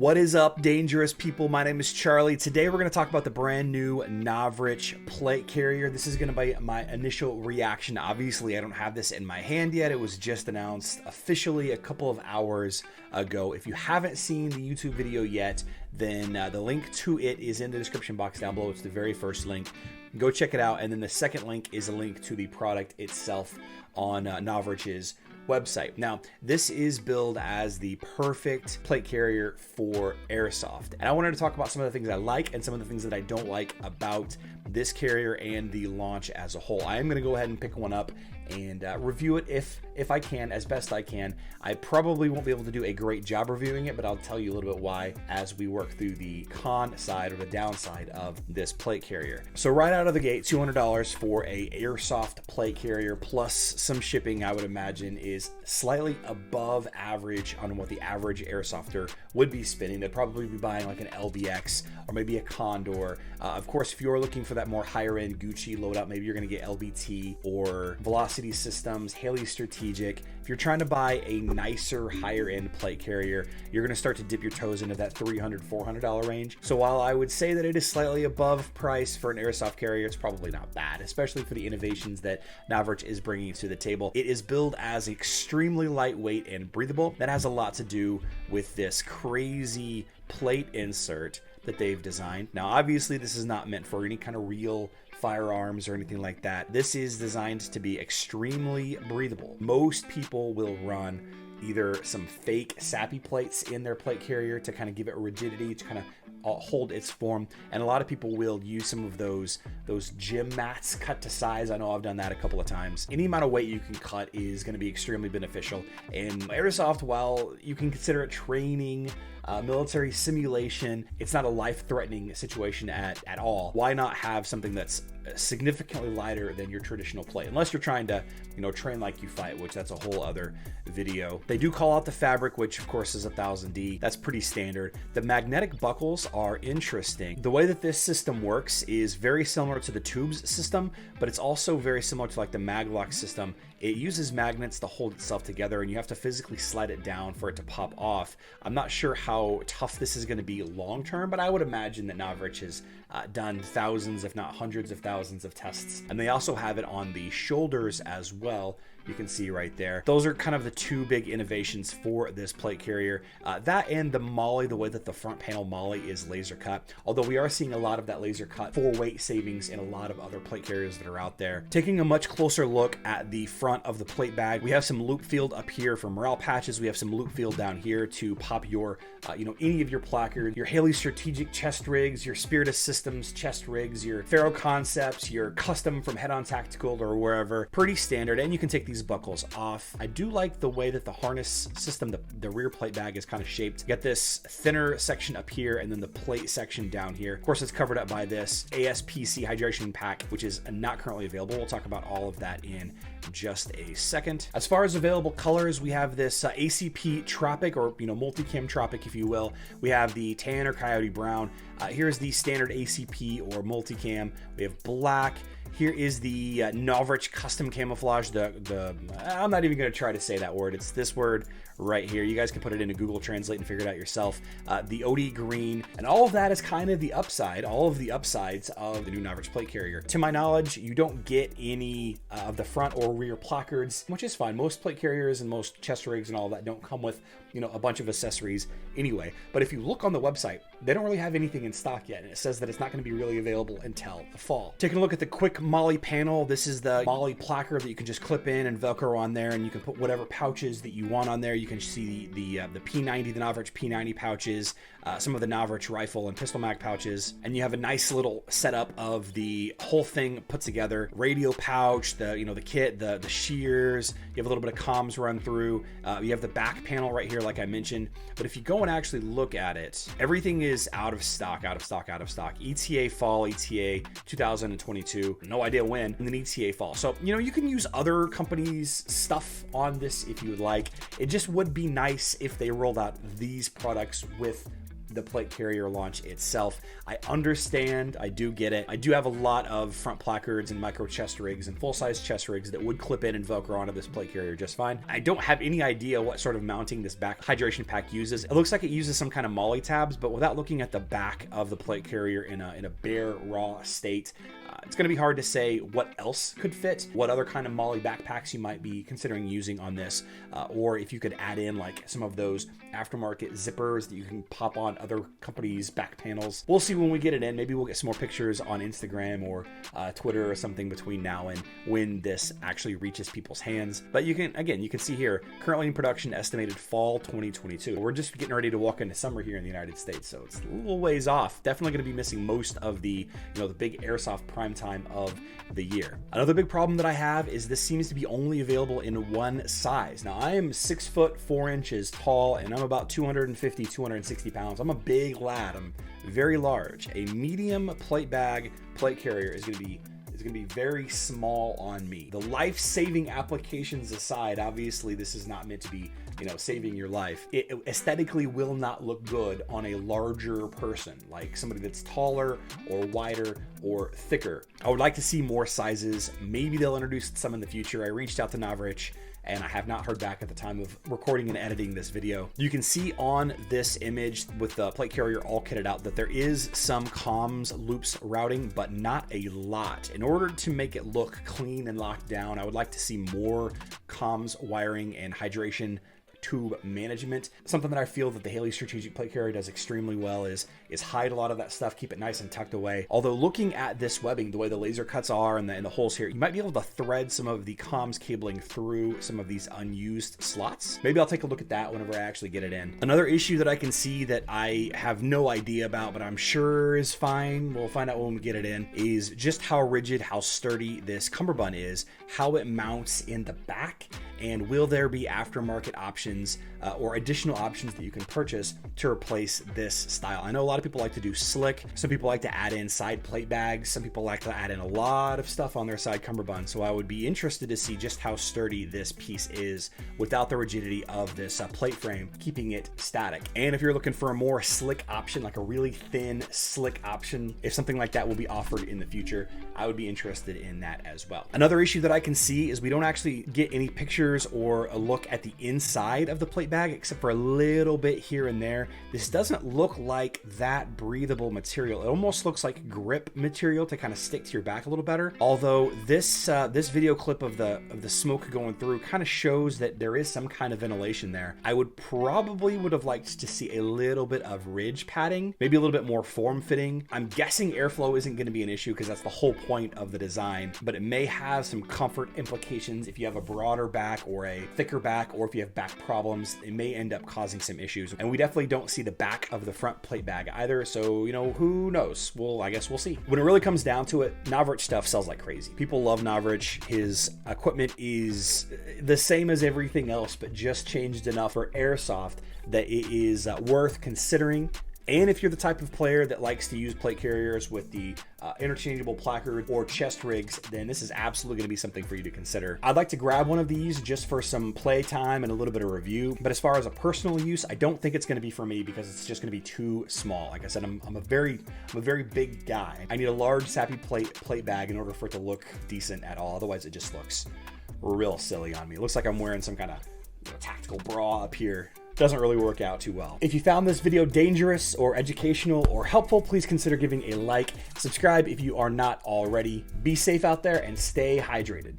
What is up, dangerous people? My name is Charlie. Today we're going to talk about the brand new Novritsch Plate Carrier. This is going to be my initial reaction. Obviously, I don't have this in my hand yet. It was just announced officially a couple of hours ago. If you haven't seen the YouTube video yet, then the link to it is in the description box down below. It's the very first link. Go check it out. And then the second link is a link to the product itself on Novritsch's website. Now, this is billed as the perfect plate carrier for airsoft. And I wanted to talk about some of the things I like and some of the things that I don't like about this carrier and the launch as a whole. I am going to go ahead and pick one up and review it if I can, as best I can. I probably won't be able to do a great job reviewing it, but I'll tell you a little bit why as we work through the con side or the downside of this plate carrier. So right out of the gate, $200 for a airsoft plate carrier plus some shipping, I would imagine, is slightly above average on what the average airsofter would be spending. They'd probably be buying like an LBX or maybe a Condor. Of course, if you're looking for that more higher end Gucci loadout, maybe you're going to get LBT or Velocity Systems, Haley Strategic. If you're trying to buy a nicer, higher end plate carrier, you're going to start to dip your toes into that $300, $400 range. So while I would say that it is slightly above price for an airsoft carrier, it's probably not bad, especially for the innovations that Novritsch is bringing to the table. It is billed as extremely lightweight and breathable. That has a lot to do with this crazy plate insert that they've designed. Now, obviously, this is not meant for any kind of real firearms or anything like that. This is designed to be extremely breathable. Most people will run either some fake sappy plates in their plate carrier to kind of give it rigidity, to kind of hold its form, and a lot of people will use some of those gym mats cut to size. I know I've done that a couple of times. Any amount of weight you can cut is going to be extremely beneficial. And airsoft, while you can consider it training, military simulation, it's not a life-threatening situation at all. Why not have something that's significantly lighter than your traditional plate, unless you're trying to, train like you fight, which that's a whole other video. They do call out the fabric, which of course is 1000D. That's pretty standard. The magnetic buckles are interesting. The way that this system works is very similar to the tubes system, but it's also very similar to like the maglock system. It uses magnets to hold itself together, and you have to physically slide it down for it to pop off. I'm not sure how tough this is going to be long term, but I would imagine that Novritsch has done thousands, if not hundreds of thousands of tests. And they also have it on the shoulders as well. You can see right there. Those are kind of the two big innovations for this plate carrier. That and the MOLLE, the way that the front panel MOLLE is laser cut. Although we are seeing a lot of that laser cut for weight savings in a lot of other plate carriers that are out there. Taking a much closer look at the front of the plate bag, we have some loop field up here for morale patches. We have some loop field down here to pop your, any of your placards, your Haley Strategic chest rigs, your Spiritus Systems chest rigs, your Faro Concepts, your custom from Head On Tactical or wherever. Pretty standard, and you can take these buckles off. I do like the way that the harness system, the rear plate bag is kind of shaped. You got this thinner section up here and then the plate section down here. Of course, it's covered up by this ASPC hydration pack, which is not currently available. We'll talk about all of that in just a second. As far as available colors, we have this ACP Tropic, or multicam Tropic, if you will. We have the tan or coyote brown. Here's the standard ACP or multicam. We have black. Here is the Novritsch custom camouflage. I'm not even going to try to say that word. It's this word right here. You guys can put it into Google Translate and figure it out yourself. The OD green, and all of that is kind of the upside, all of the upsides of the new Novritsch plate carrier. To my knowledge, you don't get any of the front or rear placards, which is fine. Most plate carriers and most chest rigs and all that don't come with, a bunch of accessories anyway. But if you look on the website, they don't really have anything in stock yet, and it says that it's not going to be really available until the fall. Taking a look at the quick MOLLE panel, this is the MOLLE placard that you can just clip in and Velcro on there, and you can put whatever pouches that you want on there. You can see the P90, the Novritsch P90 pouches, some of the Novritsch rifle and pistol mag pouches, and you have a nice little setup of the whole thing put together. Radio pouch, the kit, the shears. You have a little bit of comms run through. You have the back panel right here, like I mentioned. But if you go and actually look at it, everything is out of stock. ETA fall, ETA 2022. No idea when, and then ETA fall. So, you can use other companies' stuff on this if you would like. It just would be nice if they rolled out these products with the plate carrier launch itself. I understand, I do get it. I do have a lot of front placards and micro chest rigs and full-size chest rigs that would clip in and Velcro onto this plate carrier just fine. I don't have any idea what sort of mounting this back hydration pack uses. It looks like it uses some kind of MOLLE tabs, but without looking at the back of the plate carrier in a bare, raw state, it's going to be hard to say what else could fit, what other kind of MOLLE backpacks you might be considering using on this, or if you could add in like some of those aftermarket zippers that you can pop on other companies' back panels. We'll see when we get it in. Maybe we'll get some more pictures on Instagram or Twitter or something between now and when this actually reaches people's hands. But you can, again, you can see here, currently in production, estimated fall 2022. We're just getting ready to walk into summer here in the United States, so it's a little ways off. Definitely going to be missing most of the, the big airsoft prime time of the year. Another big problem that I have is this seems to be only available in one size. Now, I am 6 foot 4 inches tall, and I'm about 250, 260 pounds. I'm a big lad. I'm very large. A medium plate bag plate carrier is going to be very small on me. The life-saving applications aside, obviously this is not meant to be, saving your life. It aesthetically will not look good on a larger person, like somebody that's taller or wider or thicker. I would like to see more sizes. Maybe they'll introduce some in the future. I reached out to Novritsch, and I have not heard back at the time of recording and editing this video. You can see on this image with the plate carrier all kitted out that there is some comms loops routing, but not a lot. In order to make it look clean and locked down, I would like to see more comms wiring and hydration tube management. Something that I feel that the Haley strategic plate carrier does extremely well is hide a lot of that stuff, keep it nice and tucked away. Although looking at this webbing, the way the laser cuts are and the holes here, you might be able to thread some of the comms cabling through some of these unused slots. Maybe I'll take a look at that whenever I actually get it in. Another issue that I can see that I have no idea about, but I'm sure is fine, we'll find out when we get it in, is just how rigid, how sturdy this cummerbund is, how it mounts in the back, and will there be aftermarket options or additional options that you can purchase to replace this style. I know a lot of people like to do slick. Some people like to add in side plate bags. Some people like to add in a lot of stuff on their side cummerbund. So I would be interested to see just how sturdy this piece is without the rigidity of this plate frame, keeping it static. And if you're looking for a more slick option, like a really thin, slick option, if something like that will be offered in the future, I would be interested in that as well. Another issue that I can see is we don't actually get any pictures or a look at the inside of the plate bag, except for a little bit here and there. This doesn't look like that breathable material. It almost looks like grip material to kind of stick to your back a little better. Although this this video clip of the smoke going through kind of shows that there is some kind of ventilation there. I would have liked to see a little bit of ridge padding, maybe a little bit more form-fitting. I'm guessing airflow isn't going to be an issue because that's the whole point of the design, but it may have some comfort implications if you have a broader back or a thicker back, or if you have back problems. It may end up causing some issues, and we definitely don't see the back of the front plate bag either, so who knows. I guess we'll see. When it really comes down to it, Novritsch stuff sells like crazy. People love Novritsch. His equipment is the same as everything else, but just changed enough for airsoft that it is worth considering. And if you're the type of player that likes to use plate carriers with the interchangeable placard or chest rigs, then this is absolutely going to be something for you to consider. I'd like to grab one of these just for some play time and a little bit of review, but as far as a personal use, I don't think it's going to be for me because it's just going to be too small. Like I said, I'm a very big guy. I need a large sappy plate bag in order for it to look decent at all. Otherwise, it just looks real silly on me. It looks like I'm wearing some kind of tactical bra up here. Doesn't really work out too well. If you found this video dangerous or educational or helpful, please consider giving a like. Subscribe if you are not already. Be safe out there and stay hydrated.